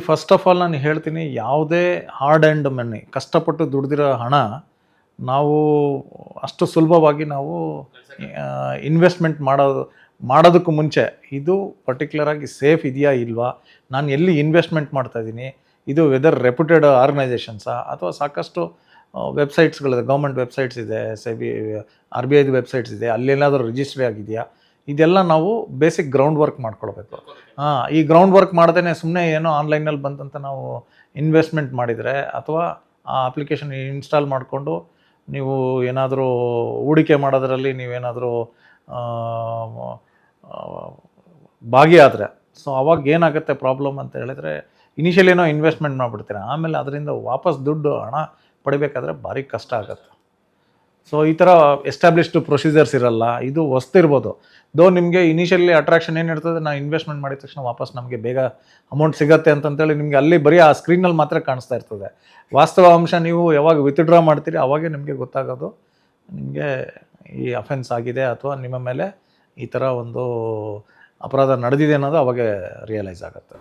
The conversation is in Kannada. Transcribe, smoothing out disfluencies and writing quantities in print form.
ಫಸ್ಟ್ ಆಫ್ ಆಲ್ ನಾನು ಹೇಳ್ತೀನಿ, ಯಾವುದೇ ಹಾರ್ಡ್ ಆ್ಯಂಡ್ ಮನಿ ಕಷ್ಟಪಟ್ಟು ದುಡ್ದಿರೋ ಹಣ ನಾವು ಅಷ್ಟು ಸುಲಭವಾಗಿ ನಾವು ಇನ್ವೆಸ್ಟ್ಮೆಂಟ್ ಮಾಡೋದಕ್ಕೂ ಮುಂಚೆ ಇದು ಪರ್ಟಿಕ್ಯುಲರಾಗಿ ಸೇಫ್ ಇದೆಯಾ ಇಲ್ವಾ, ನಾನು ಎಲ್ಲಿ ಇನ್ವೆಸ್ಟ್ಮೆಂಟ್ ಮಾಡ್ತಾಯಿದ್ದೀನಿ, ಇದು ವೆದರ್ ರೆಪ್ಯೂಟೆಡ್ ಆರ್ಗನೈಸೇಷನ್ಸಾ ಅಥವಾ ಸಾಕಷ್ಟು ವೆಬ್ಸೈಟ್ಸ್ಗಳಿದೆ, ಗೌರ್ಮೆಂಟ್ ವೆಬ್ಸೈಟ್ಸ್ ಇದೆ, RBIದ ವೆಬ್ಸೈಟ್ಸ್ ಇದೆ, ಅಲ್ಲೇನಾದರೂ ರಿಜಿಸ್ಟ್ರಿ ಆಗಿದೆಯಾ, ಇದೆಲ್ಲ ನಾವು ಬೇಸಿಕ್ ಗ್ರೌಂಡ್ ವರ್ಕ್ ಮಾಡ್ಕೊಳ್ಬೇಕು. ಈ ಗ್ರೌಂಡ್ ವರ್ಕ್ ಮಾಡ್ದೇ ಸುಮ್ಮನೆ ಏನೋ ಆನ್ಲೈನಲ್ಲಿ ಬಂತಂತ ನಾವು ಇನ್ವೆಸ್ಟ್ಮೆಂಟ್ ಮಾಡಿದರೆ ಅಥವಾ ಆ ಅಪ್ಲಿಕೇಶನ್ ಇನ್ಸ್ಟಾಲ್ ಮಾಡಿಕೊಂಡು ನೀವು ಏನಾದರೂ ಹೂಡಿಕೆ ಮಾಡೋದರಲ್ಲಿ ನೀವೇನಾದರೂ ಭಾಗಿಯಾದರೆ, ಸೊ ಅವಾಗ ಏನಾಗುತ್ತೆ ಪ್ರಾಬ್ಲಮ್ ಅಂತ ಹೇಳಿದ್ರೆ, ಇನಿಷಿಯಲಿ ಏನೋ ಇನ್ವೆಸ್ಟ್ಮೆಂಟ್ ಮಾಡಿಬಿಡ್ತೀರ, ಆಮೇಲೆ ಅದರಿಂದ ವಾಪಸ್ ದುಡ್ಡು ಹಣ ಪಡಿಬೇಕಾದ್ರೆ ಭಾರಿ ಕಷ್ಟ ಆಗುತ್ತೆ. ಸೊ ಈ ಥರ ಎಸ್ಟಾಬ್ಲಿಷ್ಡ್ ಪ್ರೊಸೀಜರ್ಸ್ ಇರಲ್ಲ, ಇದು ಹೊಸ್ತಿರ್ಬೋದು. ನಿಮಗೆ ಇನಿಷಿಯಲಿ ಅಟ್ರಾಕ್ಷನ್ ಏನಿರ್ತದೆ, ನಾವು ಇನ್ವೆಸ್ಟ್ಮೆಂಟ್ ಮಾಡಿದ ತಕ್ಷಣ ವಾಪಸ್ ನಮಗೆ ಬೇಗ ಅಮೌಂಟ್ ಸಿಗುತ್ತೆ ಅಂತಂತೇಳಿ ನಿಮಗೆ ಅಲ್ಲಿ ಬರೀ ಆ ಸ್ಕ್ರೀನಲ್ಲಿ ಮಾತ್ರ ಕಾಣಿಸ್ತಾ ಇರ್ತದೆ. ವಾಸ್ತವ ಅಂಶ ನೀವು ಯಾವಾಗ ವಿತ್ಡ್ರಾ ಮಾಡ್ತೀರಿ ಅವಾಗೇ ನಿಮಗೆ ಗೊತ್ತಾಗೋದು ನಿಮಗೆ ಈ ಅಫೆನ್ಸ್ ಆಗಿದೆ ಅಥವಾ ನಿಮ್ಮ ಮೇಲೆ ಈ ಥರ ಒಂದು ಅಪರಾಧ ನಡೆದಿದೆ ಅನ್ನೋದು ಅವಾಗೇ ರಿಯಲೈಸ್ ಆಗುತ್ತೆ.